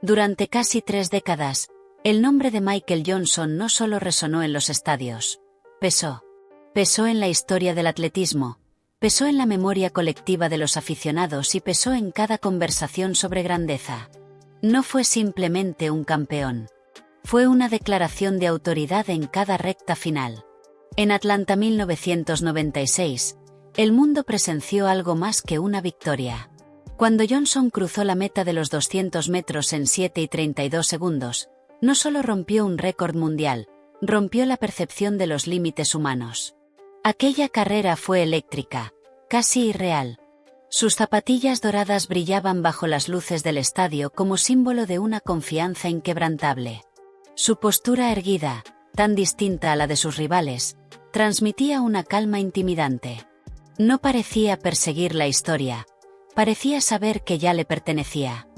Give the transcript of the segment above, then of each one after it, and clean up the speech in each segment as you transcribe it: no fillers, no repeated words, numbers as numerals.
Durante casi 3 décadas, el nombre de Michael Johnson no solo resonó en los estadios. Pesó en la historia del atletismo, pesó en la memoria colectiva de los aficionados y pesó en cada conversación sobre grandeza. No fue simplemente un campeón. Fue una declaración de autoridad en cada recta final. En Atlanta 1996, el mundo presenció algo más que una victoria. Cuando Johnson cruzó la meta de los 200 metros en 7 y 32 segundos, no solo rompió un récord mundial, rompió la percepción de los límites humanos. Aquella carrera fue eléctrica, casi irreal. Sus zapatillas doradas brillaban bajo las luces del estadio como símbolo de una confianza inquebrantable. Su postura erguida, tan distinta a la de sus rivales, transmitía una calma intimidante. No parecía perseguir la historia, parecía saber que ya le pertenecía.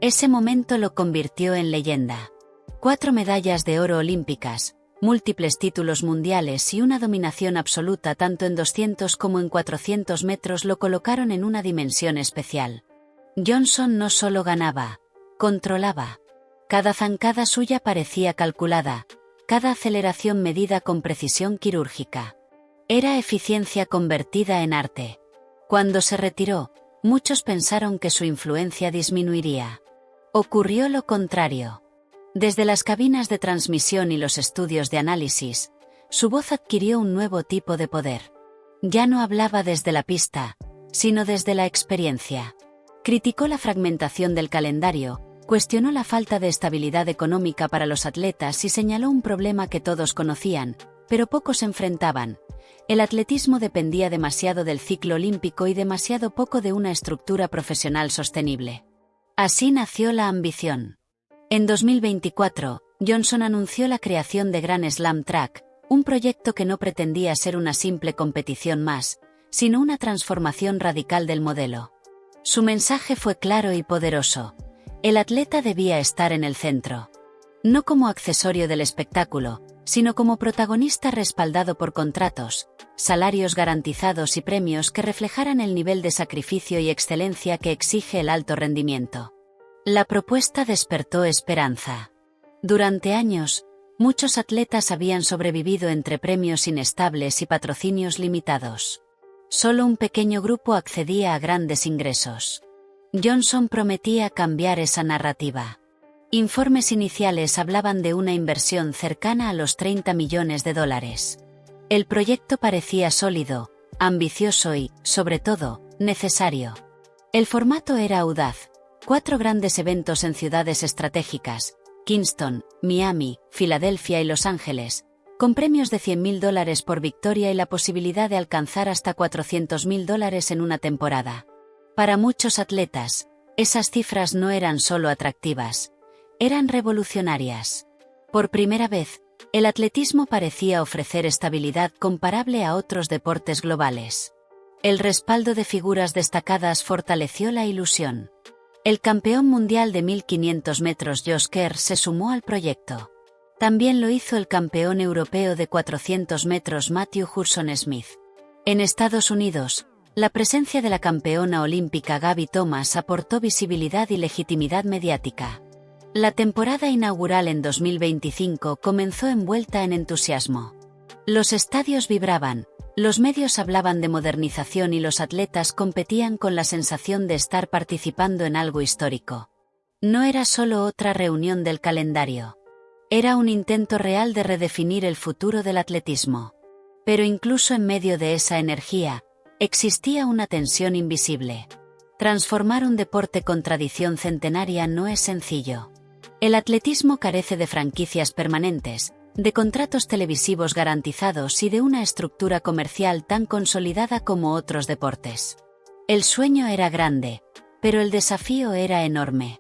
Ese momento lo convirtió en leyenda. 4 medallas de oro olímpicas, múltiples títulos mundiales y una dominación absoluta tanto en 200 como en 400 metros lo colocaron en una dimensión especial. Johnson no solo ganaba, controlaba. Cada zancada suya parecía calculada, cada aceleración medida con precisión quirúrgica. Era eficiencia convertida en arte. Cuando se retiró, muchos pensaron que su influencia disminuiría. Ocurrió lo contrario. Desde las cabinas de transmisión y los estudios de análisis, su voz adquirió un nuevo tipo de poder. Ya no hablaba desde la pista, sino desde la experiencia. Criticó la fragmentación del calendario, cuestionó la falta de estabilidad económica para los atletas y señaló un problema que todos conocían, pero pocos enfrentaban. El atletismo dependía demasiado del ciclo olímpico y demasiado poco de una estructura profesional sostenible. Así nació la ambición. En 2024, Johnson anunció la creación de Grand Slam Track, un proyecto que no pretendía ser una simple competición más, sino una transformación radical del modelo. Su mensaje fue claro y poderoso. El atleta debía estar en el centro. No como accesorio del espectáculo, sino como protagonista respaldado por contratos, salarios garantizados y premios que reflejaran el nivel de sacrificio y excelencia que exige el alto rendimiento. La propuesta despertó esperanza. Durante años, muchos atletas habían sobrevivido entre premios inestables y patrocinios limitados. Solo un pequeño grupo accedía a grandes ingresos. Johnson prometía cambiar esa narrativa. Informes iniciales hablaban de una inversión cercana a los $30 millones. El proyecto parecía sólido, ambicioso y, sobre todo, necesario. El formato era audaz. 4 grandes eventos en ciudades estratégicas, Kingston, Miami, Filadelfia y Los Ángeles, con premios de $100.000 por victoria y la posibilidad de alcanzar hasta $400.000 en una temporada. Para muchos atletas, esas cifras no eran solo atractivas, eran revolucionarias. Por primera vez, el atletismo parecía ofrecer estabilidad comparable a otros deportes globales. El respaldo de figuras destacadas fortaleció la ilusión. El campeón mundial de 1500 metros Josh Kerr se sumó al proyecto. También lo hizo el campeón europeo de 400 metros Matthew Hudson Smith. En Estados Unidos, la presencia de la campeona olímpica Gabby Thomas aportó visibilidad y legitimidad mediática. La temporada inaugural en 2025 comenzó envuelta en entusiasmo. Los estadios vibraban, los medios hablaban de modernización y los atletas competían con la sensación de estar participando en algo histórico. No era solo otra reunión del calendario. Era un intento real de redefinir el futuro del atletismo. Pero incluso en medio de esa energía, existía una tensión invisible. Transformar un deporte con tradición centenaria no es sencillo. El atletismo carece de franquicias permanentes, de contratos televisivos garantizados y de una estructura comercial tan consolidada como otros deportes. El sueño era grande, pero el desafío era enorme.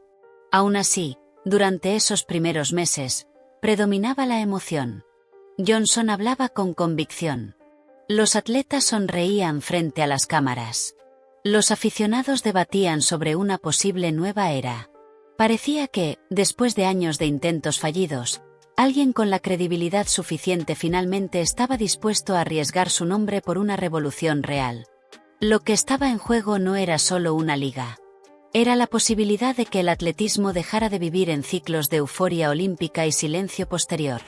Aún así, durante esos primeros meses, predominaba la emoción. Johnson hablaba con convicción. Los atletas sonreían frente a las cámaras. Los aficionados debatían sobre una posible nueva era. Parecía que, después de años de intentos fallidos, alguien con la credibilidad suficiente finalmente estaba dispuesto a arriesgar su nombre por una revolución real. Lo que estaba en juego no era solo una liga. Era la posibilidad de que el atletismo dejara de vivir en ciclos de euforia olímpica y silencio posterior.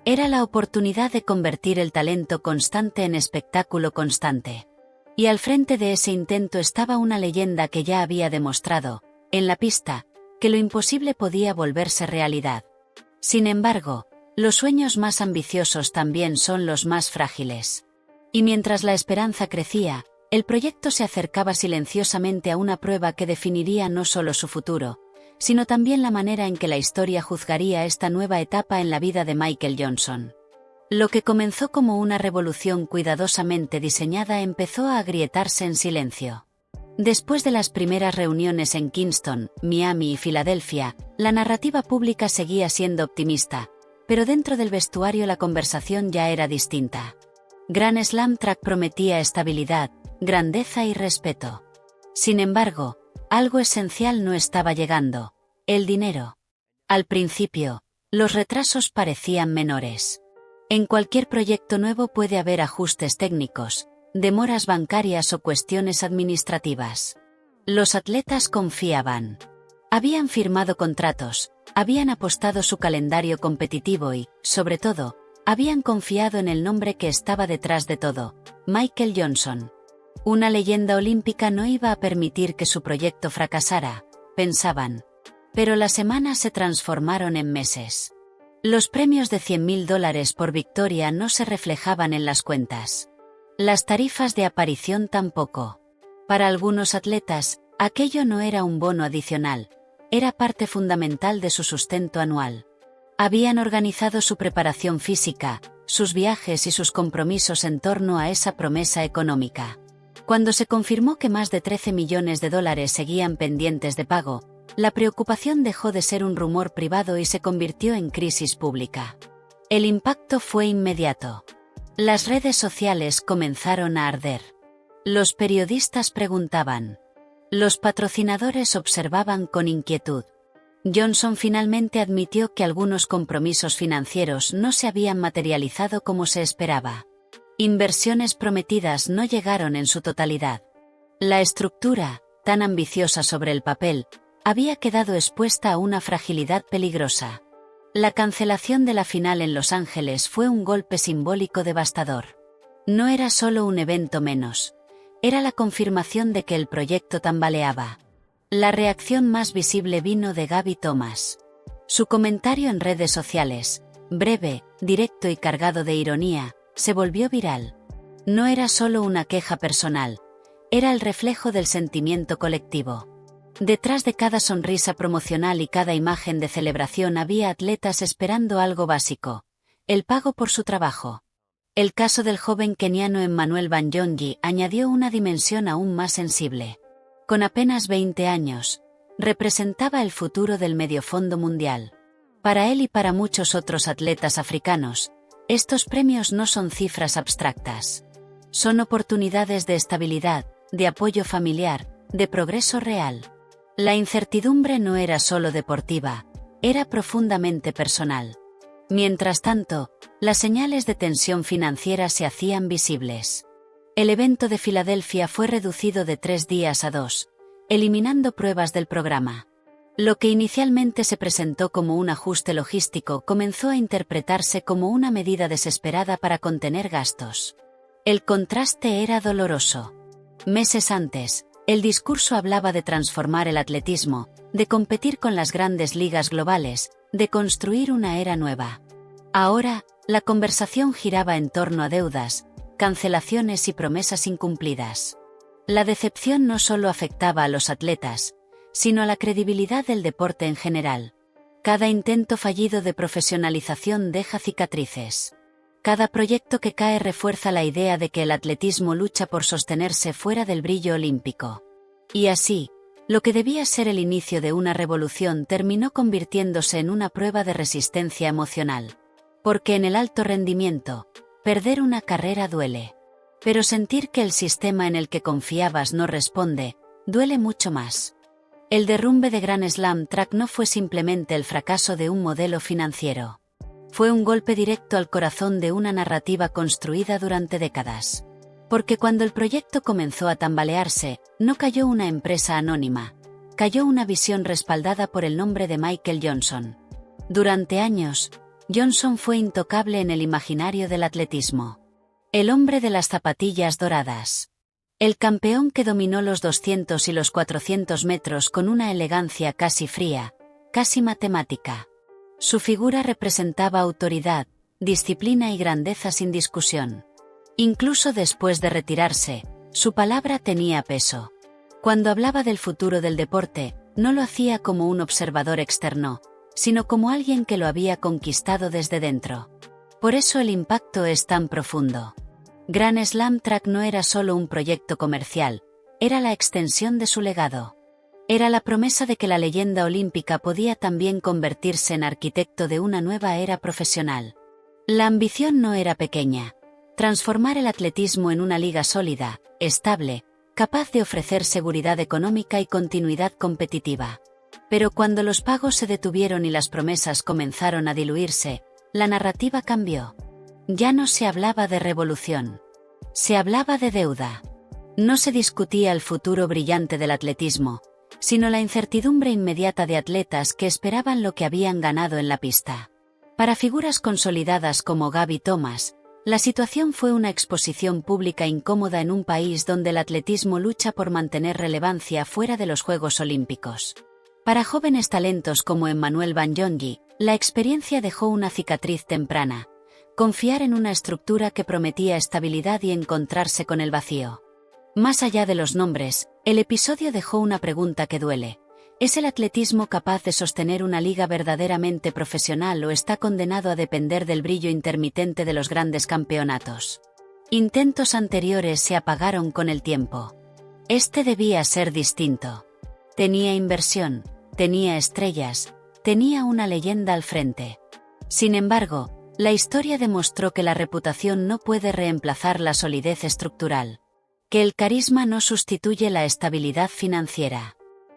Era la oportunidad de convertir el talento constante en espectáculo constante. Y al frente de ese intento estaba una leyenda que ya había demostrado, en la pista, que lo imposible podía volverse realidad. Sin embargo, los sueños más ambiciosos también son los más frágiles. Y mientras la esperanza crecía, el proyecto se acercaba silenciosamente a una prueba que definiría no solo su futuro, sino también la manera en que la historia juzgaría esta nueva etapa en la vida de Michael Johnson. Lo que comenzó como una revolución cuidadosamente diseñada empezó a agrietarse en silencio. Después de las primeras reuniones en Kingston, Miami y Filadelfia, la narrativa pública seguía siendo optimista, pero dentro del vestuario la conversación ya era distinta. Grand Slam Track prometía estabilidad, grandeza y respeto. Sin embargo, algo esencial no estaba llegando: el dinero. Al principio, los retrasos parecían menores. En cualquier proyecto nuevo puede haber ajustes técnicos, demoras bancarias o cuestiones administrativas. Los atletas confiaban. Habían firmado contratos, habían apostado su calendario competitivo y, sobre todo, habían confiado en el nombre que estaba detrás de todo: Michael Johnson. Una leyenda olímpica no iba a permitir que su proyecto fracasara, pensaban. Pero las semanas se transformaron en meses. Los premios de $100.000 por victoria no se reflejaban en las cuentas. Las tarifas de aparición tampoco. Para algunos atletas, aquello no era un bono adicional, era parte fundamental de su sustento anual. Habían organizado su preparación física, sus viajes y sus compromisos en torno a esa promesa económica. Cuando se confirmó que más de $13 millones seguían pendientes de pago, la preocupación dejó de ser un rumor privado y se convirtió en crisis pública. El impacto fue inmediato. Las redes sociales comenzaron a arder. Los periodistas preguntaban. Los patrocinadores observaban con inquietud. Johnson finalmente admitió que algunos compromisos financieros no se habían materializado como se esperaba. Inversiones prometidas no llegaron en su totalidad. La estructura, tan ambiciosa sobre el papel, había quedado expuesta a una fragilidad peligrosa. La cancelación de la final en Los Ángeles fue un golpe simbólico devastador. No era solo un evento menos. Era la confirmación de que el proyecto tambaleaba. La reacción más visible vino de Gabby Thomas. Su comentario en redes sociales, breve, directo y cargado de ironía, se volvió viral. No era solo una queja personal, era el reflejo del sentimiento colectivo. Detrás de cada sonrisa promocional y cada imagen de celebración había atletas esperando algo básico: el pago por su trabajo. El caso del joven keniano Emmanuel Banyonyi añadió una dimensión aún más sensible. Con apenas 20 años, representaba el futuro del mediofondo mundial. Para él y para muchos otros atletas africanos, estos premios no son cifras abstractas. Son oportunidades de estabilidad, de apoyo familiar, de progreso real. La incertidumbre no era solo deportiva, era profundamente personal. Mientras tanto, las señales de tensión financiera se hacían visibles. El evento de Filadelfia fue reducido de 3 días a 2, eliminando pruebas del programa. Lo que inicialmente se presentó como un ajuste logístico comenzó a interpretarse como una medida desesperada para contener gastos. El contraste era doloroso. Meses antes, el discurso hablaba de transformar el atletismo, de competir con las grandes ligas globales, de construir una era nueva. Ahora, la conversación giraba en torno a deudas, cancelaciones y promesas incumplidas. La decepción no solo afectaba a los atletas, sino a la credibilidad del deporte en general. Cada intento fallido de profesionalización deja cicatrices. Cada proyecto que cae refuerza la idea de que el atletismo lucha por sostenerse fuera del brillo olímpico. Y así, lo que debía ser el inicio de una revolución terminó convirtiéndose en una prueba de resistencia emocional. Porque en el alto rendimiento, perder una carrera duele. Pero sentir que el sistema en el que confiabas no responde, duele mucho más. El derrumbe de Grand Slam Track no fue simplemente el fracaso de un modelo financiero. Fue un golpe directo al corazón de una narrativa construida durante décadas. Porque cuando el proyecto comenzó a tambalearse, no cayó una empresa anónima, cayó una visión respaldada por el nombre de Michael Johnson. Durante años, Johnson fue intocable en el imaginario del atletismo. El hombre de las zapatillas doradas. El campeón que dominó los 200 y los 400 metros con una elegancia casi fría, casi matemática. Su figura representaba autoridad, disciplina y grandeza sin discusión. Incluso después de retirarse, su palabra tenía peso. Cuando hablaba del futuro del deporte, no lo hacía como un observador externo, sino como alguien que lo había conquistado desde dentro. Por eso el impacto es tan profundo. Grand Slam Track no era solo un proyecto comercial, era la extensión de su legado. Era la promesa de que la leyenda olímpica podía también convertirse en arquitecto de una nueva era profesional. La ambición no era pequeña. Transformar el atletismo en una liga sólida, estable, capaz de ofrecer seguridad económica y continuidad competitiva. Pero cuando los pagos se detuvieron y las promesas comenzaron a diluirse, la narrativa cambió. Ya no se hablaba de revolución. Se hablaba de deuda. No se discutía el futuro brillante del atletismo, sino la incertidumbre inmediata de atletas que esperaban lo que habían ganado en la pista. Para figuras consolidadas como Gabby Thomas, la situación fue una exposición pública incómoda en un país donde el atletismo lucha por mantener relevancia fuera de los Juegos Olímpicos. Para jóvenes talentos como Emmanuel Banyonyi, la experiencia dejó una cicatriz temprana. Confiar en una estructura que prometía estabilidad y encontrarse con el vacío. Más allá de los nombres, el episodio dejó una pregunta que duele. ¿Es el atletismo capaz de sostener una liga verdaderamente profesional o está condenado a depender del brillo intermitente de los grandes campeonatos? Intentos anteriores se apagaron con el tiempo. Este debía ser distinto. Tenía inversión, tenía estrellas, tenía una leyenda al frente. Sin embargo, la historia demostró que la reputación no puede reemplazar la solidez estructural. Que el carisma no sustituye la estabilidad financiera.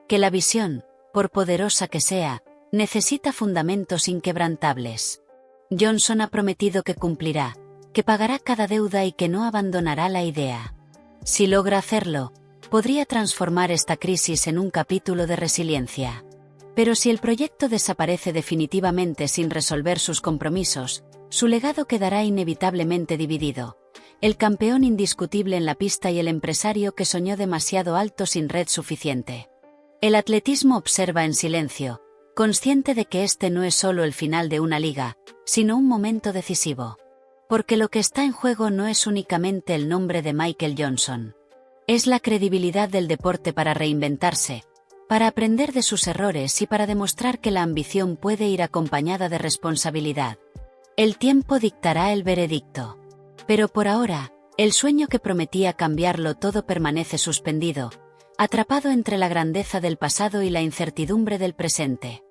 Que la visión, por poderosa que sea, necesita fundamentos inquebrantables. Johnson ha prometido que cumplirá, que pagará cada deuda y que no abandonará la idea. Si logra hacerlo, podría transformar esta crisis en un capítulo de resiliencia. Pero si el proyecto desaparece definitivamente sin resolver sus compromisos, su legado quedará inevitablemente dividido. El campeón indiscutible en la pista y el empresario que soñó demasiado alto sin red suficiente. El atletismo observa en silencio, consciente de que este no es solo el final de una liga, sino un momento decisivo. Porque lo que está en juego no es únicamente el nombre de Michael Johnson. Es la credibilidad del deporte para reinventarse, para aprender de sus errores y para demostrar que la ambición puede ir acompañada de responsabilidad. El tiempo dictará el veredicto. Pero por ahora, el sueño que prometía cambiarlo todo permanece suspendido, atrapado entre la grandeza del pasado y la incertidumbre del presente.